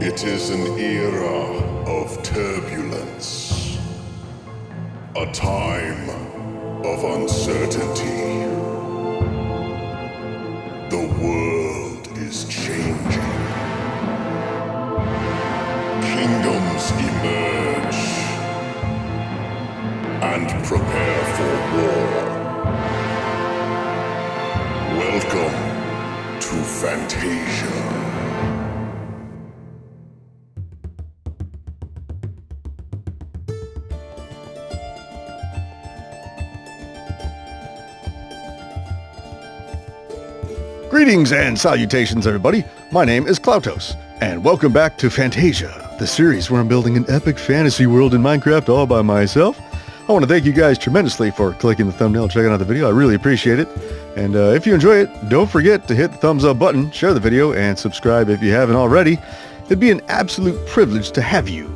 It is an era of turbulence, a time of uncertainty. The world is changing. Kingdoms emerge and prepare for war. Welcome to Fantasia. Greetings and salutations, everybody. My name is Klautos, and welcome back to Fantasia, the series where I'm building an epic fantasy world in Minecraft all by myself. I want to thank you guys tremendously for clicking the thumbnail and checking out the video. I really appreciate it. And if you enjoy it, don't forget to hit the thumbs up button, share the video, and subscribe if you haven't already. It'd be an absolute privilege to have you.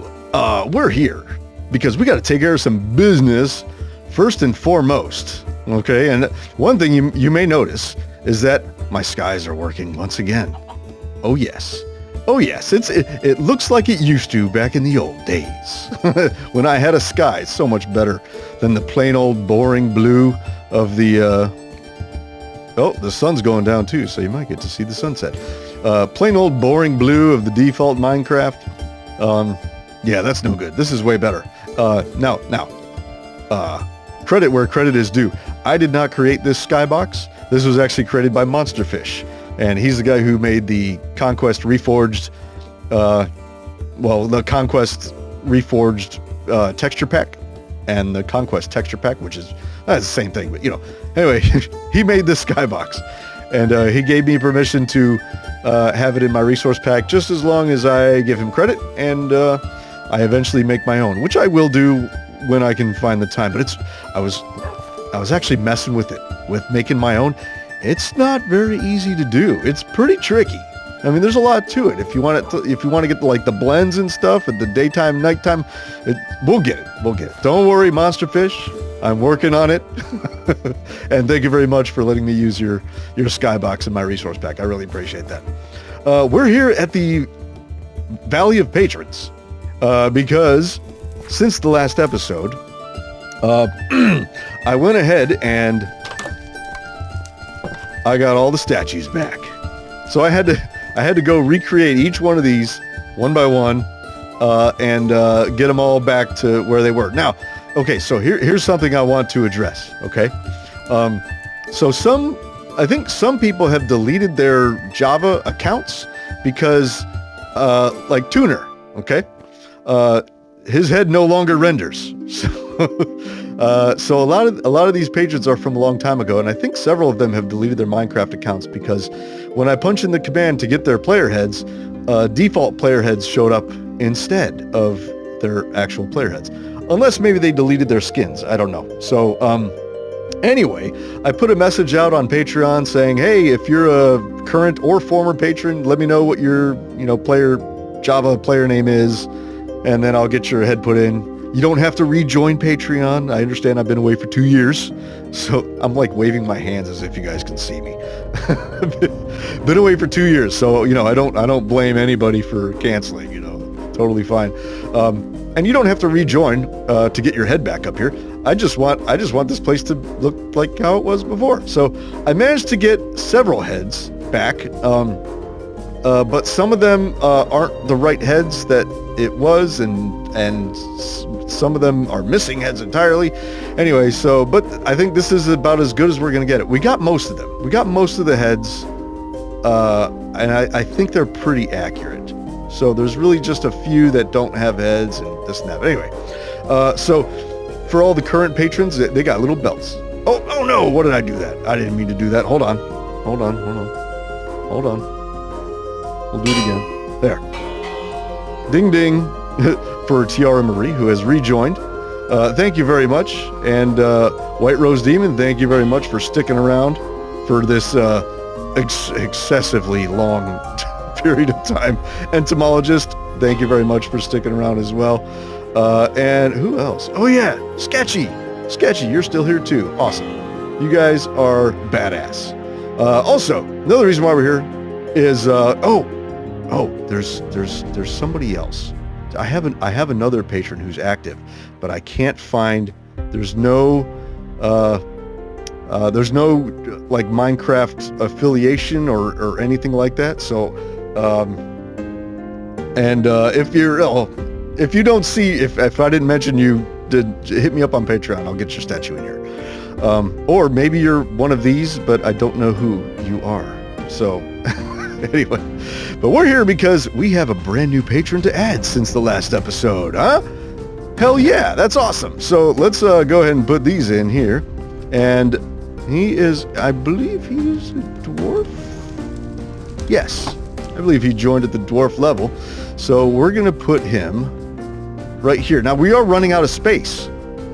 We're here because we got to take care of some business first and foremost. Okay, and one thing you may notice is that my skies are working once again. Oh yes, it looks like it used to back in the old days when I had a sky. It's so much better than the plain old boring blue of the oh, the sun's going down too, so you might get to see the sunset. Plain old boring blue of the default Minecraft. Yeah, that's no good. This is way better. Now, credit where credit is due. I did not create this skybox. This was actually created by Monsterfish, and he's the guy who made the Conquest Reforged, the Conquest Reforged texture pack, and the Conquest texture pack, which is that's the same thing, but you know. Anyway, he made this skybox, and he gave me permission to have it in my resource pack just as long as I give him credit, and I eventually make my own, which I will do when I can find the time. But I was actually messing with it, with making my own. It's not very easy to do. It's pretty tricky. I mean, there's a lot to it. If you want to get like the blends and stuff at the daytime, nighttime, we'll get it. Don't worry, Monsterfish. I'm working on it. And thank you very much for letting me use your skybox in my resource pack. I really appreciate that. We're here at the Valley of Patrons because since the last episode, I went ahead and I got all the statues back. So I had to go recreate each one of these one by one and get them all back to where they were. Now, okay, so here's something I want to address, okay? So I think some people have deleted their Java accounts because, like Tuner, okay? His head no longer renders. So a lot of these patrons are from a long time ago, and I think several of them have deleted their Minecraft accounts because when I punch in the command to get their player heads, default player heads showed up instead of their actual player heads. Unless maybe they deleted their skins. I don't know. So anyway, I put a message out on Patreon saying, hey, if you're a current or former patron, let me know what your Java player name is, and then I'll get your head put in. You don't have to rejoin Patreon. I understand I've been away for 2 years, so I'm like waving my hands as if you guys can see me. Been away for 2 years, so I don't blame anybody for canceling. Totally fine. And you don't have to rejoin to get your head back up here. I just want this place to look like how it was before. So I managed to get several heads back, but some of them aren't the right heads that it was, and some of them are missing heads entirely. Anyway, but I think this is about as good as we're going to get it. We got most of them. We got most of the heads, and I think they're pretty accurate. So there's really just a few that don't have heads and this and that. But anyway, so for all the current patrons, they got little belts. Oh no, what did I do that? I didn't mean to do that. Hold on. We'll do it again. There. Ding ding for Tiara Marie, who has rejoined. Thank you very much. And White Rose Demon, thank you very much for sticking around for this excessively long period of time. Entomologist, thank you very much for sticking around as well. And who else? Oh yeah, Sketchy, you're still here too. Awesome. You guys are badass. Also, another reason why we're here is, Oh, there's somebody else. I have another patron who's active, but I can't find. There's no like Minecraft affiliation or anything like that. So, if you don't see, if I didn't mention you, hit me up on Patreon. I'll get your statue in here. Or maybe you're one of these, but I don't know who you are. So anyway, but we're here because we have a brand new patron to add since the last episode, huh? Hell yeah, that's awesome. So let's go ahead and put these in here. And he is, I believe he's a dwarf? Yes, I believe he joined at the dwarf level. So we're going to put him right here. Now we are running out of space.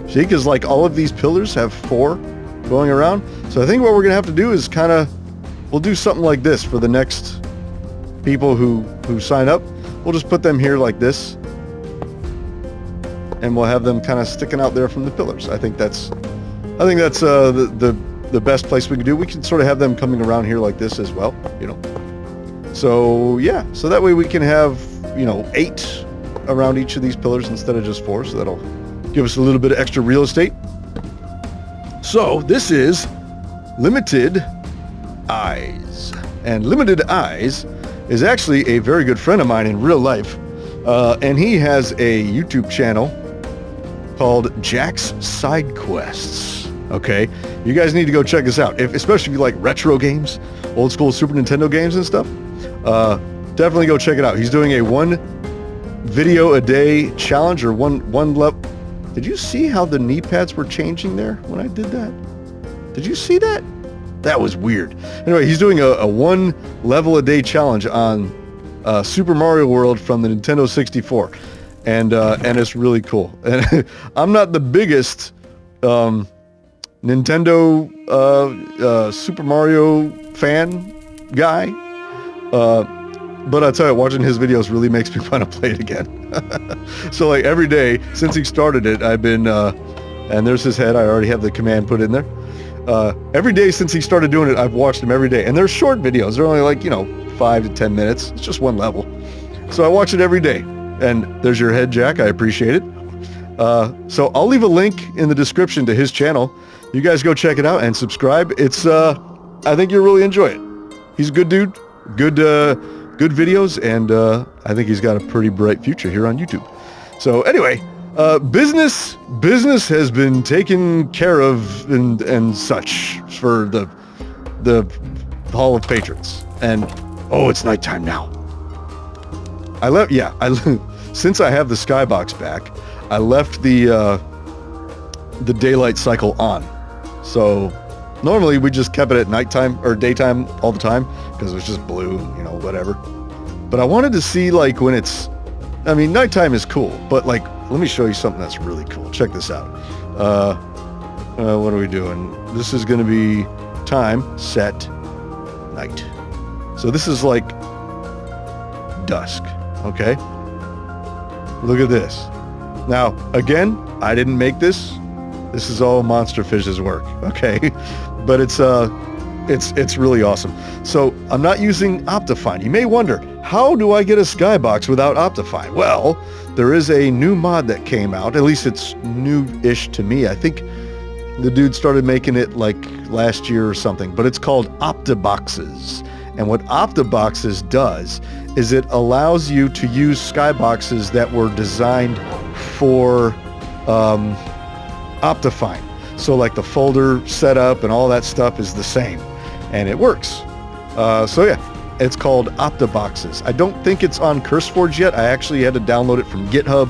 See, because like all of these pillars have 4 going around. So I think what we're going to have to do is kind of, we'll do something like this for the next people who sign up. We'll just put them here like this. And we'll have them kind of sticking out there from the pillars. I think that's the best place we can do. We can sort of have them coming around here like this as well, you know. So yeah, so that way we can have, you know, 8 around each of these pillars instead of just 4. So that'll give us a little bit of extra real estate. So this is Limited Eyes. And Limited Eyes is actually a very good friend of mine in real life. And he has a YouTube channel called Jack's Side Quests. Okay, you guys need to go check this out. Especially if you like retro games, old school Super Nintendo games and stuff. Definitely go check it out. He's doing a 1 video a day challenge, or one level. Did you see how the knee pads were changing there when I did that? Did you see that? That was weird. Anyway, he's doing a 1 level a day challenge on Super Mario World from the Nintendo 64. And it's really cool. And I'm not the biggest Nintendo Super Mario fan guy, but I tell you, watching his videos really makes me want to play it again. So like every day since he started it, I've been and there's his head. I already have the command put in there. Every day since he started doing it, I've watched him every day, and they're short videos. They're only like, you know, 5 to 10 minutes. It's just 1 level. So I watch it every day. And there's your head, Jack. I appreciate it. So I'll leave a link in the description to his channel. You guys go check it out and subscribe. It's I think you'll really enjoy it. He's a good dude, good videos, and I think he's got a pretty bright future here on YouTube. So anyway, business has been taken care of and such for the Hall of Patrons. And oh, it's nighttime now. Since I have the skybox back, I left the daylight cycle on. So normally we just kept it at nighttime or daytime all the time because it was just blue, you know, whatever. But I wanted to see like when it's, I mean, nighttime is cool, but like, let me show you something that's really cool. Check this out. What are we doing? This is going to be time set night. So this is like dusk. Okay, look at this. Now, again, I didn't make this. This is all Monster Fish's work. Okay, but it's really awesome. So I'm not using Optifine. You may wonder, how do I get a skybox without Optifine? Well, there is a new mod that came out. At least it's new-ish to me. I think the dude started making it like last year or something. But it's called Optiboxes. And what Optiboxes does is it allows you to use skyboxes that were designed for Optifine. So like the folder setup and all that stuff is the same, and it works. So yeah, it's called Optiboxes. I don't think it's on CurseForge yet. I actually had to download it from GitHub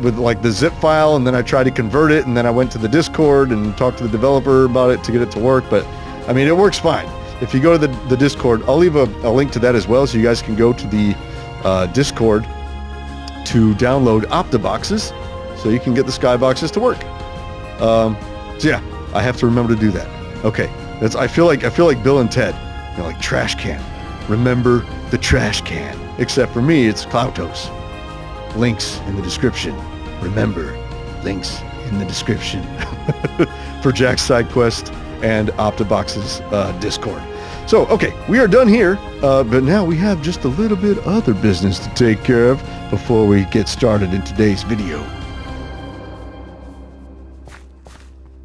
with like the zip file, and then I tried to convert it, and then I went to the Discord and talked to the developer about it to get it to work. But I mean, it works fine. If you go to the Discord, I'll leave a link to that as well, so you guys can go to the Discord to download Optiboxes, so you can get the skyboxes to work. So yeah, I have to remember to do that. Okay, I feel like Bill and Ted, you know, like trash can. Remember the trash can. Except for me, it's Cloutos. Links in the description. Remember, links in the description for Jack's Side Quest and Optibox's Discord. So, okay, we are done here, but now we have just a little bit other business to take care of before we get started in today's video.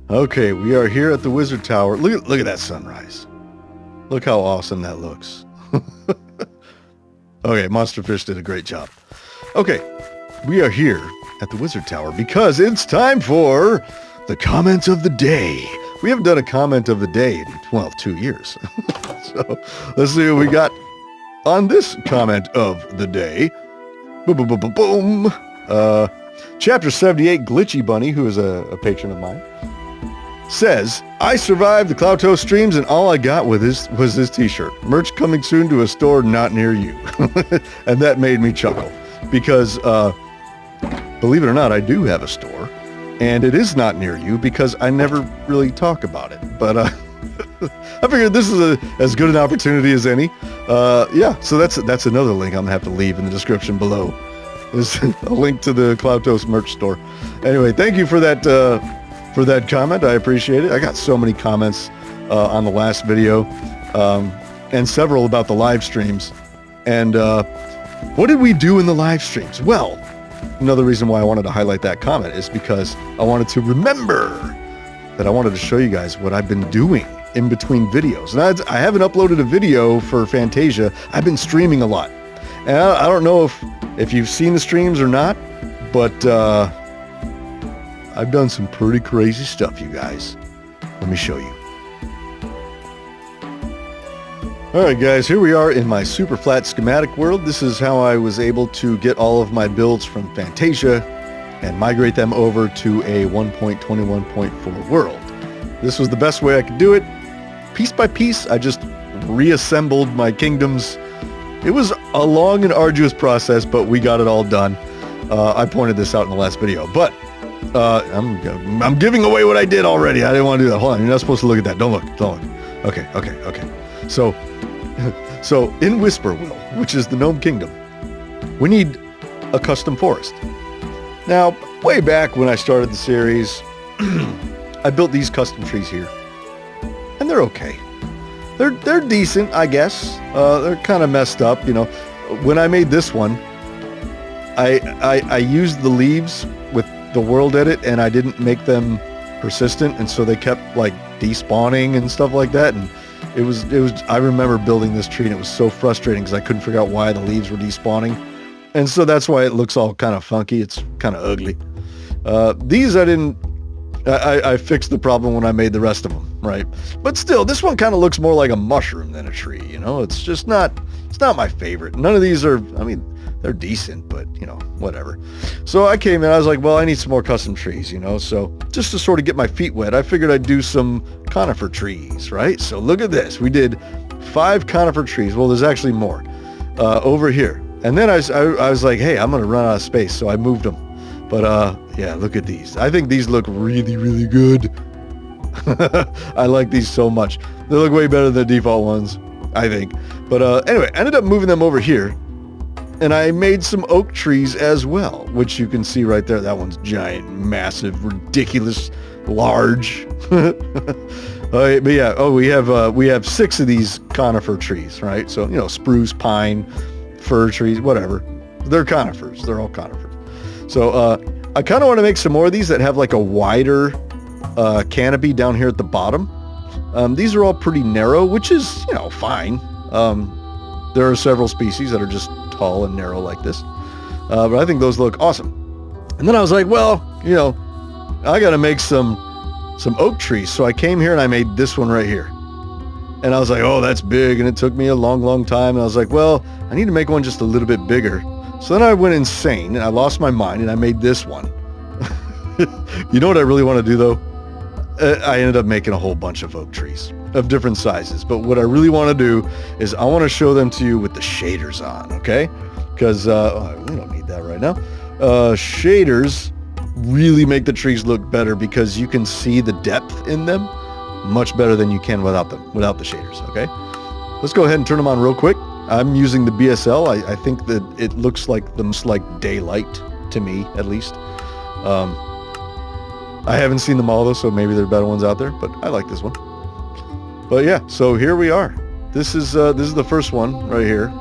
Okay, we are here at the Wizard Tower. Look at that sunrise. Look how awesome that looks. Okay, Monsterfish did a great job. Okay, we are here at the Wizard Tower because it's time for the comment of the day. We haven't done a comment of the day in, well, 2 years. So let's see what we got on this comment of the day. Boom, boom, boom, boom, boom. Chapter 78, Glitchy Bunny, who is a patron of mine, says, I survived the Cloutos streams and all I got was this t-shirt. Merch coming soon to a store not near you. And that made me chuckle because, believe it or not, I do have a store and it is not near you because I never really talk about it. But I figured this is as good an opportunity as any. Yeah, so that's another link I'm gonna have to leave in the description below. There's a link to the Cloutos merch store. Anyway, thank you for that comment. I appreciate it. I got so many comments on the last video and several about the live streams. And what did we do in the live streams? Well, another reason why I wanted to highlight that comment is because I wanted to remember that I wanted to show you guys what I've been doing in between videos. And I haven't uploaded a video for Fantasia. I've been streaming a lot. And I don't know if you've seen the streams or not, but I've done some pretty crazy stuff, you guys. Let me show you. Alright guys, here we are in my super flat schematic world. This is how I was able to get all of my builds from Fantasia and migrate them over to a 1.21.4 world. This was the best way I could do it. Piece by piece, I just reassembled my kingdoms. It was a long and arduous process, but we got it all done. I pointed this out in the last video, but I'm giving away what I did already. I didn't want to do that. Hold on, you're not supposed to look at that. Don't look. Okay. So in Whisperwill, which is the Gnome Kingdom, we need a custom forest. Now, way back when I started the series, I built these custom trees here, and they're okay. They're decent, I guess. They're kind of messed up, you know. When I made this one, I used the leaves with the world edit and I didn't make them persistent, and so they kept like despawning and stuff like that, and it was I remember building this tree and it was so frustrating because I couldn't figure out why the leaves were despawning, and so that's why it looks all kind of funky. It's kind of ugly. These I fixed the problem when I made the rest of them, right? But still, this one kind of looks more like a mushroom than a tree, you know? It's just not my favorite. None of these are, I mean, they're decent, but, you know, whatever. So I came in, I was like, well, I need some more custom trees, you know? So just to sort of get my feet wet, I figured I'd do some conifer trees, right? So look at this. We did 5 conifer trees. Well, there's actually more over here. And then I was like, hey, I'm going to run out of space. So I moved them. But yeah, look at these. I think these look really, really good. I like these so much. They look way better than the default ones, I think. But anyway, I ended up moving them over here. And I made some oak trees as well, which you can see right there. That one's giant, massive, ridiculous, large. But yeah, we have 6 of these conifer trees, right? So, you know, spruce, pine, fir trees, whatever. They're conifers. They're all conifers. So I kind of want to make some more of these that have like a wider canopy down here at the bottom. These are all pretty narrow, which is, you know, fine. There are several species that are just tall and narrow like this. But I think those look awesome. And then I was like, well, you know, I got to make some oak trees. So I came here and I made this one right here. And I was like, oh, that's big. And it took me a long time. And I was like, well, I need to make one just a little bit bigger. So then I went insane and I lost my mind and I made this one. You know what I really want to do though? I ended up making a whole bunch of oak trees of different sizes. But what I really want to do is I want to show them to you with the shaders on, okay? Because we don't need that right now. Shaders really make the trees look better because you can see the depth in them much better than you can without the shaders, okay? Let's go ahead and turn them on real quick. I'm using the BSL. I think that it looks like the most like daylight to me, at least. I haven't seen them all though, so maybe there are better ones out there, but I like this one. But yeah, so here we are. this is the first one right here.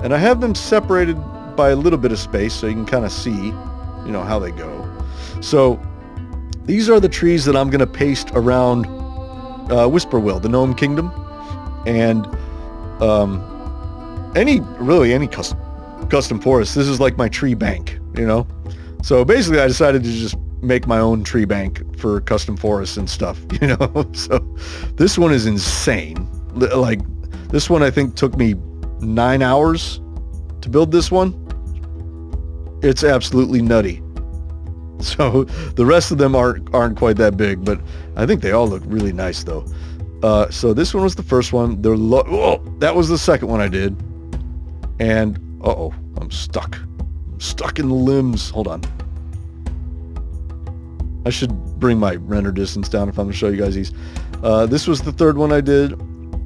And I have them separated by a little bit of space so you can kind of see, you know, how they go. So these are the trees that I'm going to paste around Whisperwill, the Gnome Kingdom, and any custom forest. This is like my tree bank, you know. So basically, I decided to just make my own tree bank for custom forests and stuff, you know. So this one is insane. Like this one, I think took me 9 hours to build this one. It's absolutely nutty. So the rest of them aren't quite that big, but I think they all look really nice though. So this one was the first one. That was the second one I did. And I'm stuck. I'm stuck in the limbs. Hold on. I should bring my render distance down if I'm gonna show you guys these. This was the third one I did.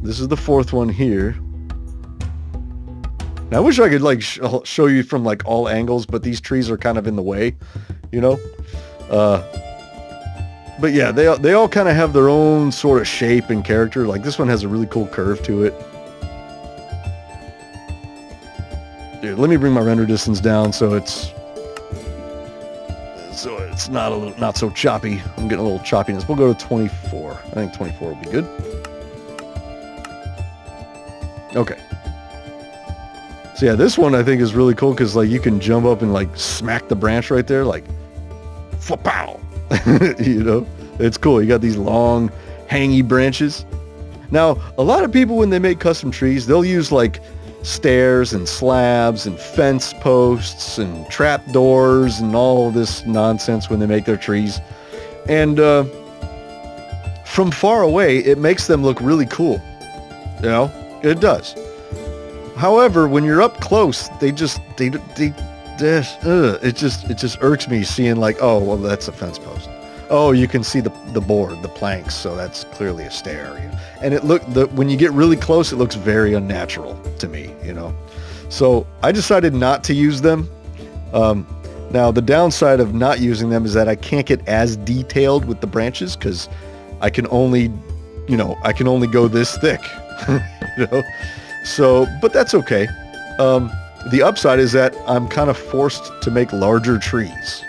This is the fourth one here. Now, I wish I could like show you from like all angles, but these trees are kind of in the way, you know. But yeah, they all kind of have their own sort of shape and character. Like this one has a really cool curve to it. Dude, let me bring my render distance down so it's not so choppy. I'm getting a little choppiness. We'll go to 24. I think 24 will be good. Okay. So yeah, this one I think is really cool because like you can jump up and like smack the branch right there, like, pow. You know, it's cool. You got these long, hangy branches. Now, a lot of people when they make custom trees, they'll use like stairs and slabs and fence posts and trap doors and all this nonsense when they make their trees. And from far away, it makes them look really cool. You know, it does. However, when you're up close, it just irks me seeing like, oh, well, that's a fence post. Oh, you can see the board, the planks, so that's clearly a stair. You know? And when you get really close, it looks very unnatural to me, you know. So I decided not to use them. Now, the downside of not using them is that I can't get as detailed with the branches because I can only go this thick, you know. So, but that's okay. The upside is that I'm kind of forced to make larger trees.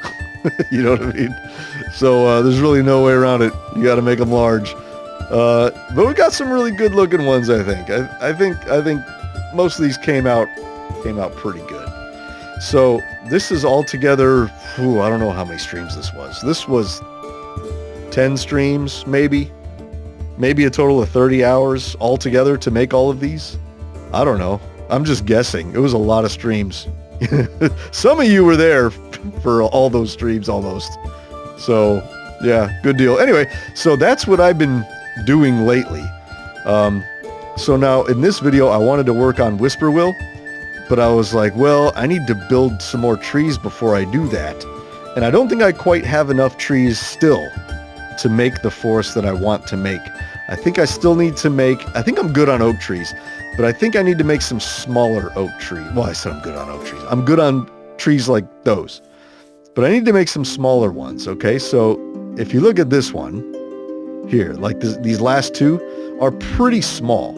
You know what I mean? So there's really no way around it. You got to make them large. But we got some really good looking ones, I think. I think most of these came out pretty good. So this is all together, I don't know how many streams this was. This was 10 streams, maybe a total of 30 hours altogether to make all of these. I don't know. I'm just guessing. It was a lot of streams. Some of you were there for all those streams almost. So yeah, good deal. Anyway, so that's what I've been doing lately. So now in this video, I wanted to work on Whisperwill, but I was like, well, I need to build some more trees before I do that. And I don't think I quite have enough trees still to make the forest that I want to make. I think I still need to I think I'm good on oak trees, but I think I need to make some smaller oak trees. Well, I said I'm good on oak trees. I'm good on trees like those, but I need to make some smaller ones, okay? So if you look at this one here, like these last two are pretty small,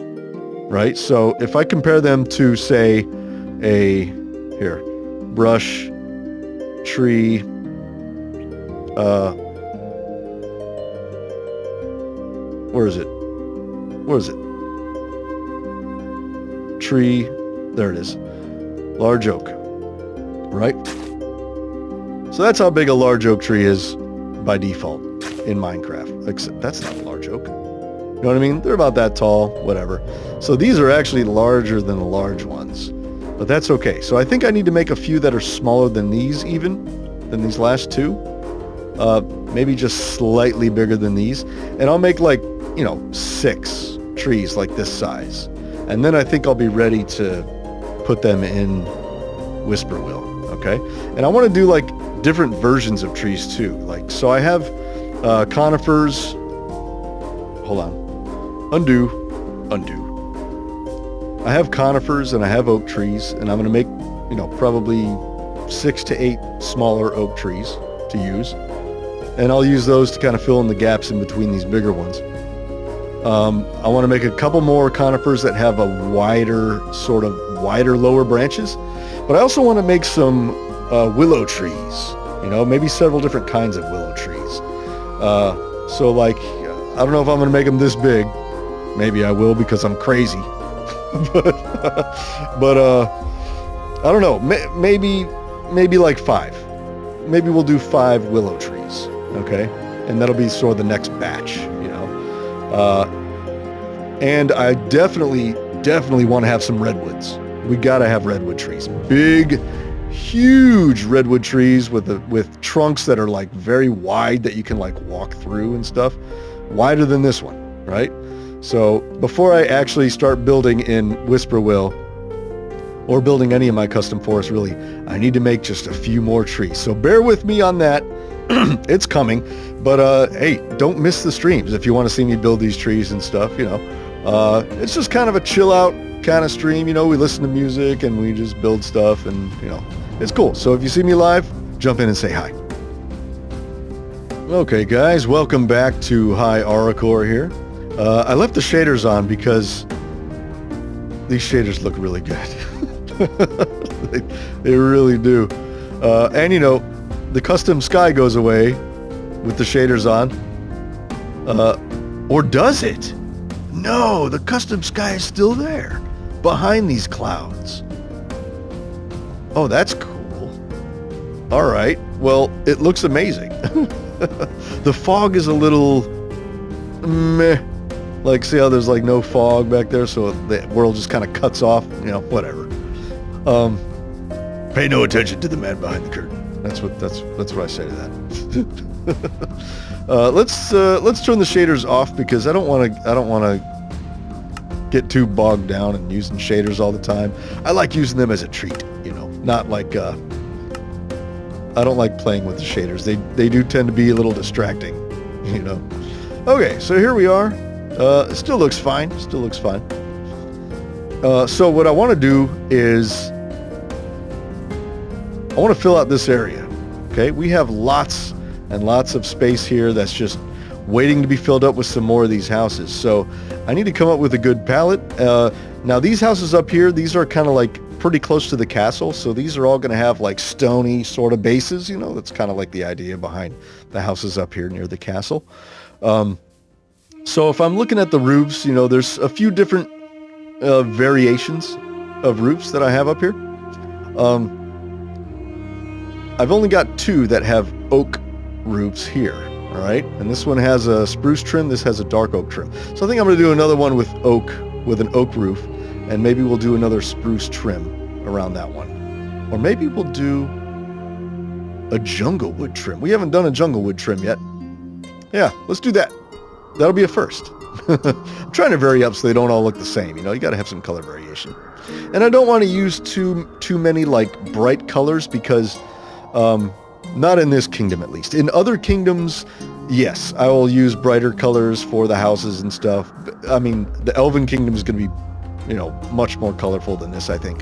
right? So if I compare them to, say, brush, tree, where is it? Tree, there it is. Large oak, right? So that's how big a large oak tree is by default in Minecraft. Except that's not a large oak. You know what I mean? They're about that tall, whatever. So these are actually larger than the large ones, but that's okay. So I think I need to make a few that are smaller than these than these last two. Maybe just slightly bigger than these. And I'll make 6 trees like this size. And then I think I'll be ready to put them in Whisperwill, okay? And I want to do different versions of trees too. So I have conifers. Hold on. Undo. I have conifers and I have oak trees, and I'm going to make, probably 6 to 8 smaller oak trees to use. And I'll use those to kind of fill in the gaps in between these bigger ones. I want to make a couple more conifers that have a wider lower branches, but I also want to make some willow trees, maybe several different kinds of willow trees. So like, I don't know if I'm going to make them this big. Maybe I will because I'm crazy. but I don't know. Maybe like 5. Maybe we'll do 5 willow trees. Okay. And that'll be sort of the next batch, and I definitely want to have some redwoods. We got to have redwood trees. Big, huge redwood trees with trunks that are like very wide that you can like walk through and stuff. Wider than this one, right? So before I actually start building in Whisperwill or building any of my custom forests, really, I need to make just a few more trees. So bear with me on that. It's coming. But hey, don't miss the streams if you want to see me build these trees and stuff, It's just kind of a chill out kind of stream, we listen to music and we just build stuff and, it's cool. So if you see me live, jump in and say hi. Okay, guys, welcome back to High Arikor here. I left the shaders on because these shaders look really good. they really do. And, the custom sky goes away with the shaders on. Or does it? No, the custom sky is still there, behind these clouds. Oh, that's cool. All right. Well, it looks amazing. The fog is a little meh. Like, see how there's like no fog back there, so the world just kind of cuts off. Whatever. Pay no attention to the man behind the curtain. That's what I say to that. Let's turn the shaders off because I don't want to get too bogged down and using shaders all the time. I like using them as a treat, not like I don't like playing with the shaders. They do tend to be a little distracting, Okay, so here we are. It still looks fine. So what I want to do is I want to fill out this area. Okay, we have lots and lots of space here that's just waiting to be filled up with some more of these houses. So I need to come up with a good palette. Now these houses up here, these are kind of like pretty close to the castle. So these are all going to have like stony sort of bases. That's kind of like the idea behind the houses up here near the castle. So if I'm looking at the roofs, there's a few different variations of roofs that I have up here. I've only got 2 that have oak roofs here, all right? And this one has a spruce trim, this has a dark oak trim. So I think I'm going to do another one with an oak roof, and maybe we'll do another spruce trim around that one. Or maybe we'll do a jungle wood trim. We haven't done a jungle wood trim yet. Yeah, let's do that. That'll be a first. I'm trying to vary up so they don't all look the same. You got to have some color variation. And I don't want to use too many like bright colors because not in this kingdom, at least. In other kingdoms, yes, I will use brighter colors for the houses and stuff. I mean, the Elven kingdom is going to be, much more colorful than this, I think.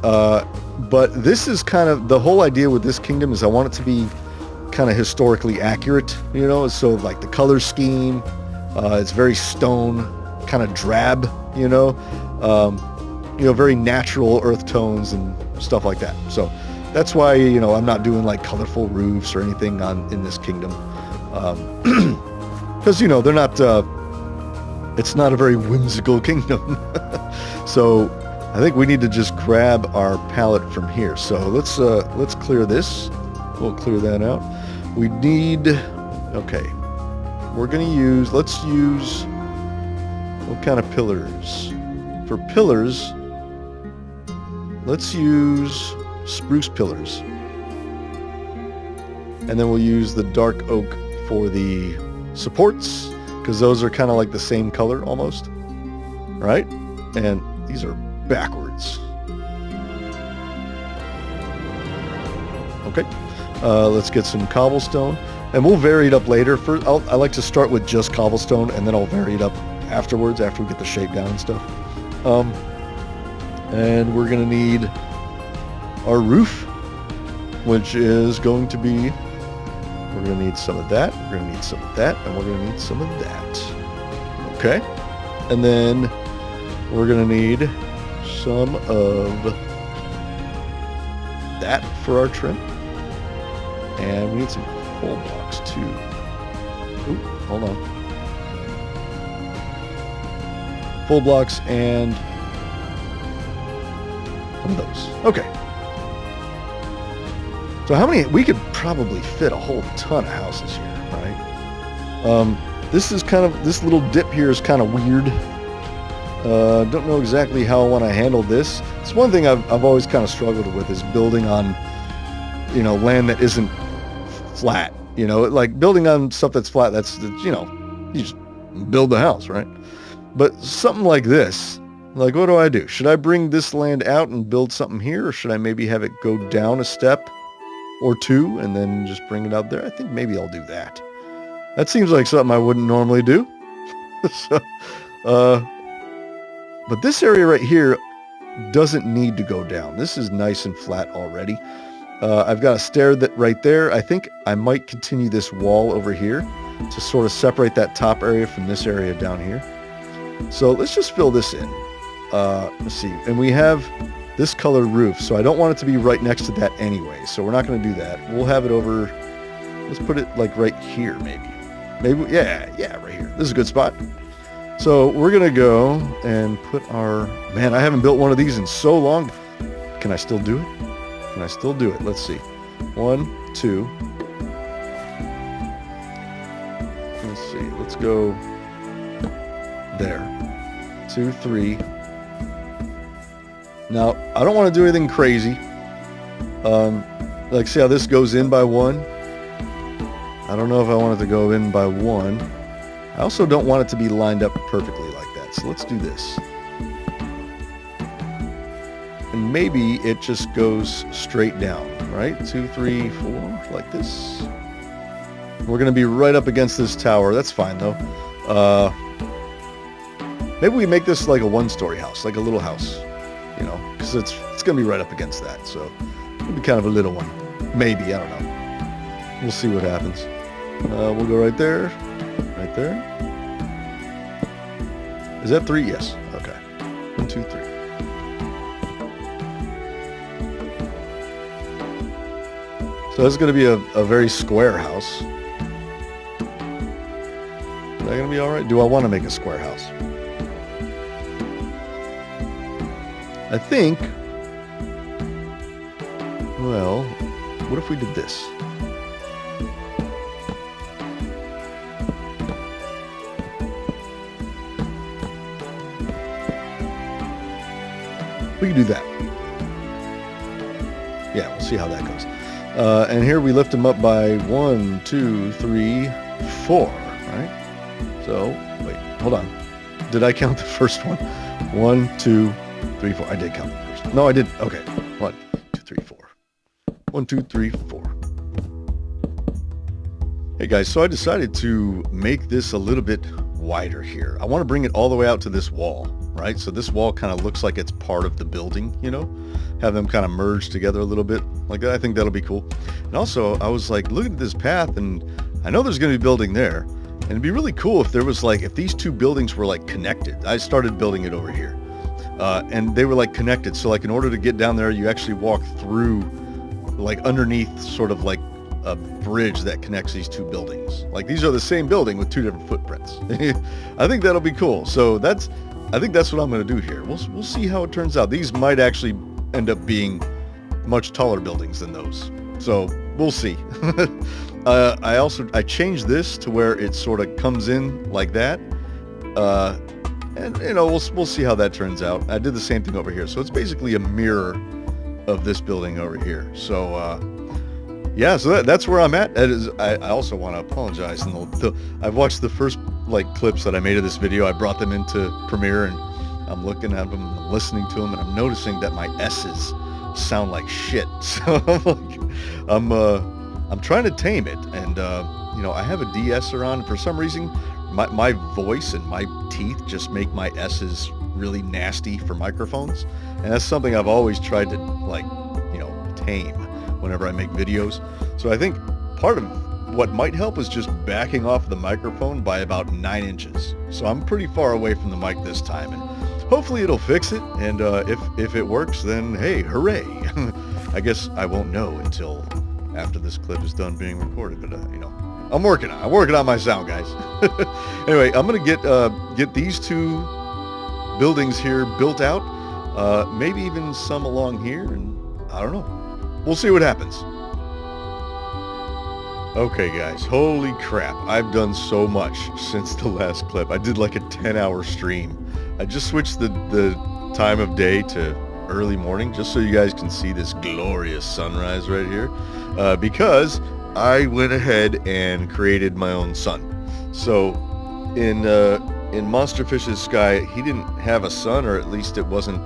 But this is kind of, the whole idea with this kingdom is I want it to be kind of historically accurate, so like the color scheme, it's very stone, kind of drab, very natural earth tones and stuff like that. So that's why, I'm not doing like colorful roofs or anything in this kingdom. Because, they're not, it's not a very whimsical kingdom. So I think we need to just grab our palette from here. So let's clear this. We'll clear that out. We need, okay, let's use, what kind of pillars? For pillars, let's use spruce pillars. And then we'll use the dark oak for the supports, because those are kind of like the same color almost, right? And these are backwards. Okay, let's get some cobblestone, and we'll vary it up later. I like to start with just cobblestone, and then I'll vary it up afterwards after we get the shape down and stuff. And we're gonna need our roof, which is going to be, we're gonna need some of that, we're gonna need some of that, and we're gonna need some of that. Okay. And then we're going to need some of that for our trim. And we need some full blocks too. Ooh, hold on. Full blocks and some of those. Okay. So how many? We could probably fit a whole ton of houses here, right? This is kind of, this little dip here is kind of weird. Don't know exactly how I want to handle this. It's one thing I've always kind of struggled with is building on, you know, land that isn't flat. You know, like building on stuff that's flat, that's, you know, you just build the house, right? But something like this, like what do? Should I bring this land out and build something here, or should I maybe have it go down a step or two and then just bring it out there? I think maybe I'll do that. That seems like something I wouldn't normally do. So, but this area right here doesn't need to go down. This is nice and flat already. I've got a stair that right there. I think I might continue this wall over here to sort of separate that top area from this area down here. So let's just fill this in. Let's see. And we have this colored roof, so I don't want it to be right next to that anyway. So we're not going to do that. We'll have it over, let's put it like right here maybe. Maybe, yeah, right here. This is a good spot. So we're going to go and put our, man, I haven't built one of these in so long. Can I still do it? Can I still do it? Let's see. 1, 2. Let's see. Let's go there. 2, 3. Now, I don't want to do anything crazy. Like, see how this goes in by 1? I don't know if I want it to go in by 1. I also don't want it to be lined up perfectly like that. So let's do this. And maybe it just goes straight down, right? 2, 3, 4, like this. We're going to be right up against this tower. That's fine, though. Maybe we make this like a one-story house, like a little house, you know, because it's going to be right up against that. So it'll be kind of a little one. Maybe, I don't know. We'll see what happens. We'll go right there. Right there. Is that 3? Yes. Okay. 1, 2, 3. So that's going to be a very square house. Is that going to be all right? Do I want to make a square house? I think, well, what if we did this? We can do that. Yeah, we'll see how that goes. And here we lift them up by 1, 2, 3, 4, right? So, wait, hold on. Did I count the first one? 1, 2, 3, 4. I did count the first. No, I didn't. Okay. 1, 2, 3, 4. 1, 2, 3, 4. Hey guys, so I decided to make this a little bit wider here. I want to bring it all the way out to this wall, right? So this wall kind of looks like it's part of the building, you know? Have them kind of merge together a little bit like that. I think that'll be cool. And also, I was like, looking at this path, and I know there's going to be building there. And it'd be really cool if there was like, if these two buildings were like connected. I started building it over here. And they were like connected. So like in order to get down there, you actually walk through like underneath sort of like a bridge that connects these two buildings. Like these are the same building with two different footprints. I think that'll be cool. So I think that's what I'm going to do here. We'll see how it turns out. These might actually end up being much taller buildings than those. So we'll see. I changed this to where it sort of comes in like that. And you know, we'll see how that turns out. I did the same thing over here. So it's basically a mirror of this building over here. So yeah, so that's where I'm at. I also want to apologize. I've watched the first like clips that I made of this video. I brought them into Premiere and I'm looking at them, I'm listening to them, and I'm noticing that my S's sound like shit. So I'm like, I'm trying to tame it, and you know, I have a de-esser on. For some reason, my voice and my teeth just make my S's really nasty for microphones, and that's something I've always tried to like, you know, tame whenever I make videos. So I think part of what might help is just backing off the microphone by about 9 inches. So I'm pretty far away from the mic this time, and hopefully it'll fix it. And if it works, then hey, hooray! I guess I won't know until after this clip is done being recorded. But you know, I'm working on my sound, guys. Anyway, I'm gonna get these 2 buildings here built out. Maybe even some along here, and I don't know. We'll see what happens. Okay guys, holy crap, I've done so much since the last clip. I did like a 10-hour stream. I just switched the time of day to early morning just so you guys can see this glorious sunrise right here, because I went ahead and created my own sun. So in Monsterfish's sky, he didn't have a sun, or at least it wasn't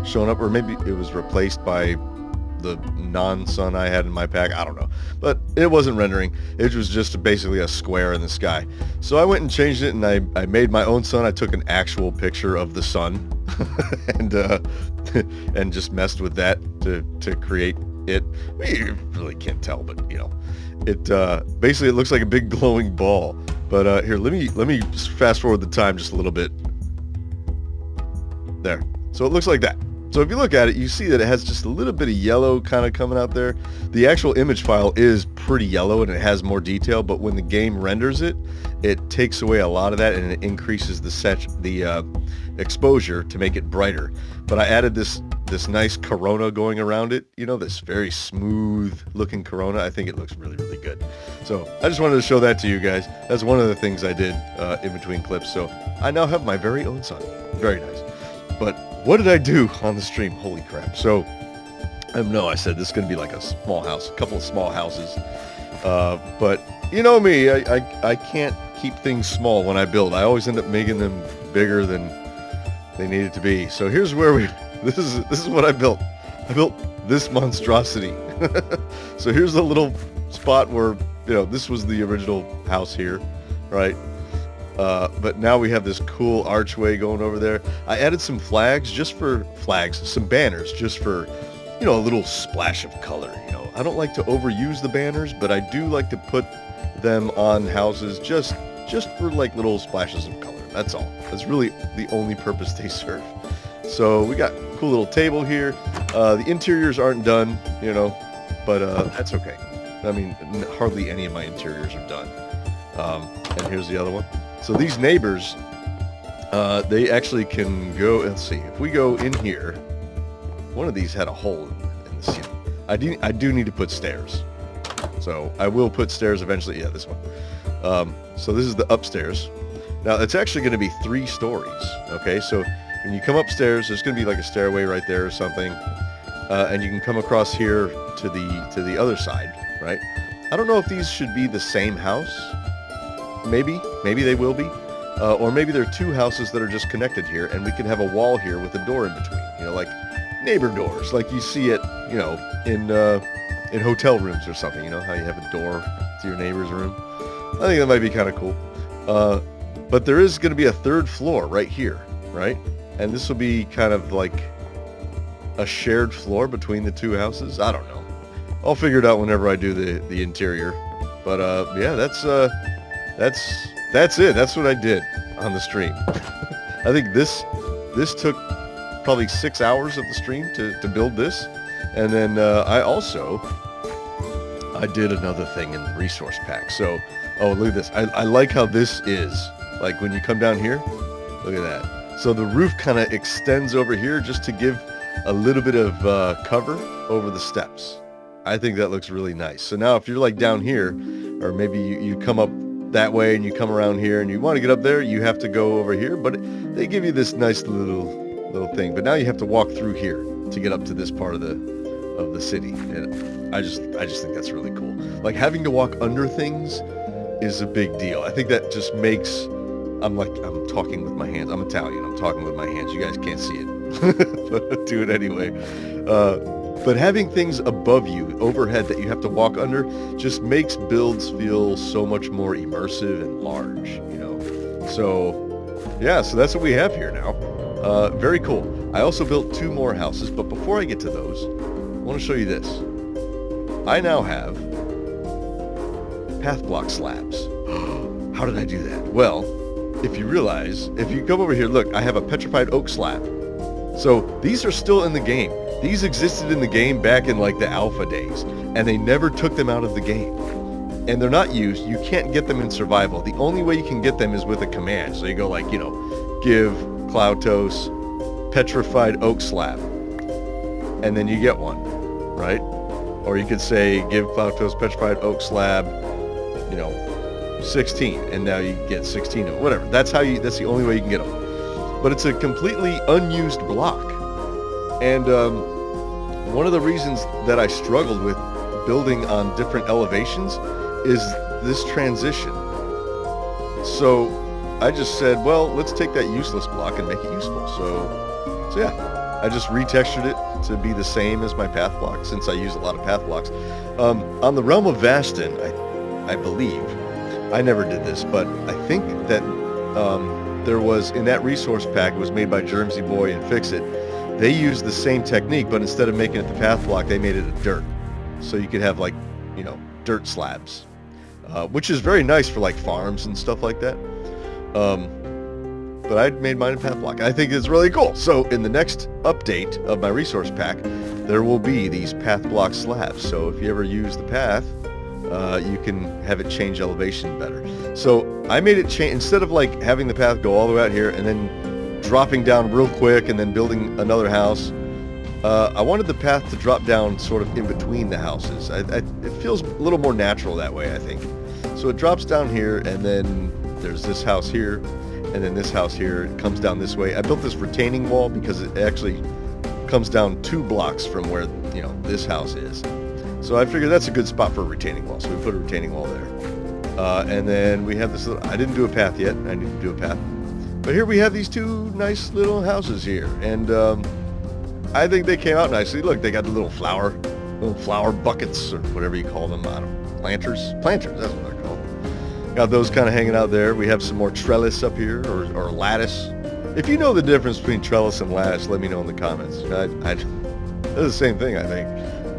showing up, or maybe it was replaced by the non-sun I had in my pack. I don't know, but it wasn't rendering. It was just basically a square in the sky. So I went and changed it, and I made my own sun. I took an actual picture of the sun and just messed with that to create it. You really can't tell, but you know, it basically it looks like a big glowing ball. But here, let me fast forward the time just a little bit. There. So it looks like that. So if you look at it, you see that it has just a little bit of yellow kind of coming out there. The actual image file is pretty yellow and it has more detail, but when the game renders it, it takes away a lot of that and it increases the exposure to make it brighter. But I added this nice corona going around it, you know, this very smooth looking corona. I think it looks really, really good. So I just wanted to show that to you guys. That's one of the things I did in between clips. So I now have my very own sun. Very nice. But what did I do on the stream? Holy crap. So, I said this is going to be like a small house, a couple of small houses. But you know me, I can't keep things small when I build. I always end up making them bigger than they needed to be. So here's where this is what I built. I built this monstrosity. So here's a little spot where, you know, this was the original house here, right? But now we have this cool archway going over there. I added some flags, some banners, just for, you know, a little splash of color. You know, I don't like to overuse the banners, but I do like to put them on houses just for like little splashes of color. That's all. That's really the only purpose they serve. So we got a cool little table here. The interiors aren't done, you know, but that's okay. I mean, hardly any of my interiors are done. And here's the other one. So these neighbors, they actually can go, let's see, if we go in here, one of these had a hole in the ceiling. I do need to put stairs. So I will put stairs eventually. Yeah, this one. So this is the upstairs. Now it's actually going to be 3 stories. Okay, so when you come upstairs, there's going to be like a stairway right there or something. And you can come across here to the other side, right? I don't know if these should be the same house. Maybe they will be, or maybe they're 2 houses that are just connected here, and we can have a wall here with a door in between. You know, like neighbor doors, like you see it, you know, in hotel rooms or something. You know how you have a door to your neighbor's room. I think that might be kind of cool. But there is going to be a 3rd floor right here, right? And this will be kind of like a shared floor between the 2 houses. I don't know. I'll figure it out whenever I do the interior. But yeah, that's it. That's what I did on the stream. I think this took probably 6 hours of the stream to build this. And then I did another thing in the resource pack. So, oh, look at this. I like how this is. Like when you come down here, look at that. So the roof kind of extends over here just to give a little bit of cover over the steps. I think that looks really nice. So now if you're like down here, or maybe you come up that way and you come around here and you want to get up there, you have to go over here, but they give you this nice little thing. But now you have to walk through here to get up to this part of the city. And I just think that's really cool. Like having to walk under things is a big deal. I think that just makes, I'm talking with my hands. I'm Italian. I'm talking with my hands. You guys can't see it, but I do it anyway. But having things above you, overhead, that you have to walk under, just makes builds feel so much more immersive and large, you know? So, yeah, so that's what we have here now. Very cool. I also built 2 more houses, but before I get to those, I want to show you this. I now have path block slabs. How did I do that? Well, if you realize, if you come over here, look, I have a petrified oak slab. So these are still in the game. These existed in the game back in like the alpha days, and they never took them out of the game. And they're not used. You can't get them in survival. The only way you can get them is with a command. So you go like, you know, give Cloutos petrified oak slab, and then you get one, right? Or you could say give Cloutos petrified oak slab, you know, 16, and now you get 16 of it, whatever. That's the only way you can get them. But it's a completely unused block. And one of the reasons that I struggled with building on different elevations is this transition. So I just said, well, let's take that useless block and make it useful. So yeah, I just retextured it to be the same as my path block, since I use a lot of path blocks. On the Realm of Vasten, I believe, I never did this, but I think that there was, in that resource pack, it was made by Germsy Boy and Fix It, they used the same technique, but instead of making it the path block, they made it a dirt. So you could have, like, you know, dirt slabs, which is very nice for like farms and stuff like that. But I made mine a path block. I think it's really cool. So in the next update of my resource pack, there will be these path block slabs. So if you ever use the path, you can have it change elevation better. So I made it change, instead of like having the path go all the way out here and then dropping down real quick and then building another house, I wanted the path to drop down sort of in between the houses. It feels a little more natural that way, I think. So it drops down here, and then there's this house here, and then this house here. It comes down this way. I built this retaining wall because it actually comes down 2 blocks from where, you know, this house is. So I figured that's a good spot for a retaining wall. So we put a retaining wall there. And then we have this little, I didn't do a path yet. I need to do a path. But here we have these 2 nice little houses here. And I think they came out nicely. Look, they got the little flower buckets, or whatever you call them. I don't know, planters, that's what they're called. Got those kind of hanging out there. We have some more trellis up here, or lattice. If you know the difference between trellis and lattice, let me know in the comments. It's the same thing, I think.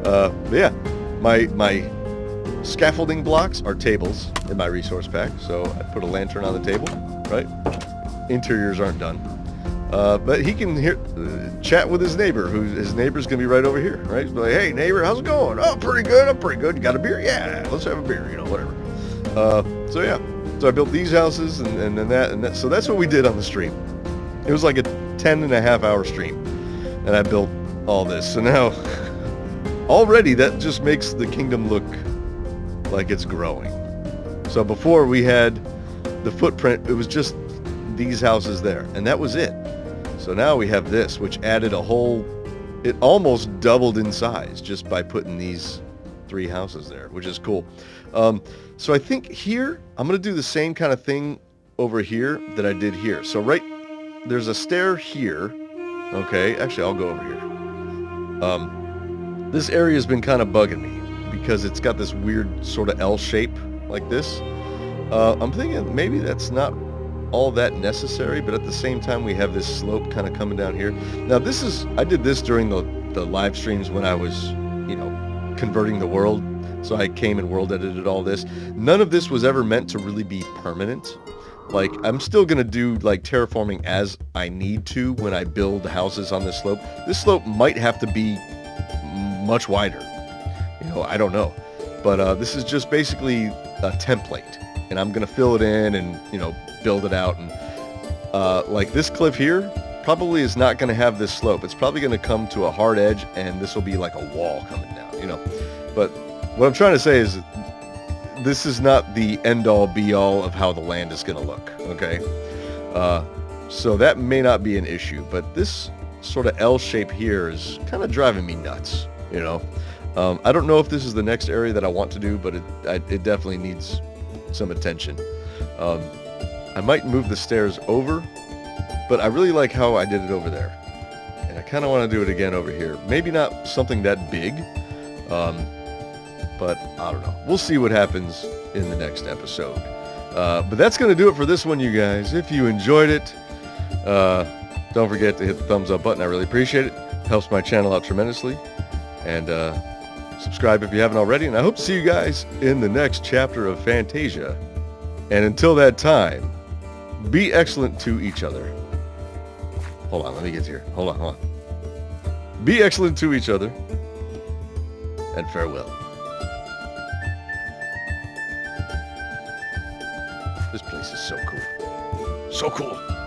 But yeah, my scaffolding blocks are tables in my resource pack. So I put a lantern on the table, right? Interiors aren't done. But he can chat with his neighbor, his neighbor's gonna be right over here, right? He's like, hey neighbor, how's it going? Oh, pretty good, I'm pretty good. You got a beer? Yeah, let's have a beer, you know, whatever. So yeah, so I built these houses and then that. So that's what we did on the stream. It was like a 10.5-hour stream, and I built all this. So now, already that just makes the kingdom look like it's growing. So before we had the footprint, it was just these houses there, and that was it. So now we have this, which added a whole, it almost doubled in size just by putting these 3 houses there, which is cool. So I think here, I'm going to do the same kind of thing over here that I did here. So there's a stair here. Okay, actually I'll go over here. This area has been kind of bugging me because it's got this weird sort of L shape like this. I'm thinking maybe that's not all that necessary, but at the same time we have this slope kind of coming down here. Now I did this during the live streams when I was, you know, converting the world. So I came and world edited all this. None of this was ever meant to really be permanent. Like, I'm still gonna do like terraforming as I need to when I build houses on this slope. This slope might have to be much wider, you know, I don't know. But this is just basically a template, and I'm gonna fill it in and, you know, build it out. And like this cliff here probably is not going to have this slope. It's probably going to come to a hard edge, and this will be like a wall coming down, you know. But what I'm trying to say is this is not the end-all be-all of how the land is going to look, okay? So that may not be an issue, but this sort of L shape here is kind of driving me nuts, you know. I don't know if this is the next area that I want to do, but it definitely needs some attention. I might move the stairs over, but I really like how I did it over there. And I kind of want to do it again over here. Maybe not something that big, but I don't know. We'll see what happens in the next episode. But that's going to do it for this one, you guys. If you enjoyed it, don't forget to hit the thumbs up button. I really appreciate it. Helps my channel out tremendously. And subscribe if you haven't already, and I hope to see you guys in the next chapter of Fantasia. And until that time, be excellent to each other. Hold on, let me get here. Hold on. Be excellent to each other, and farewell. This place is so cool. So cool.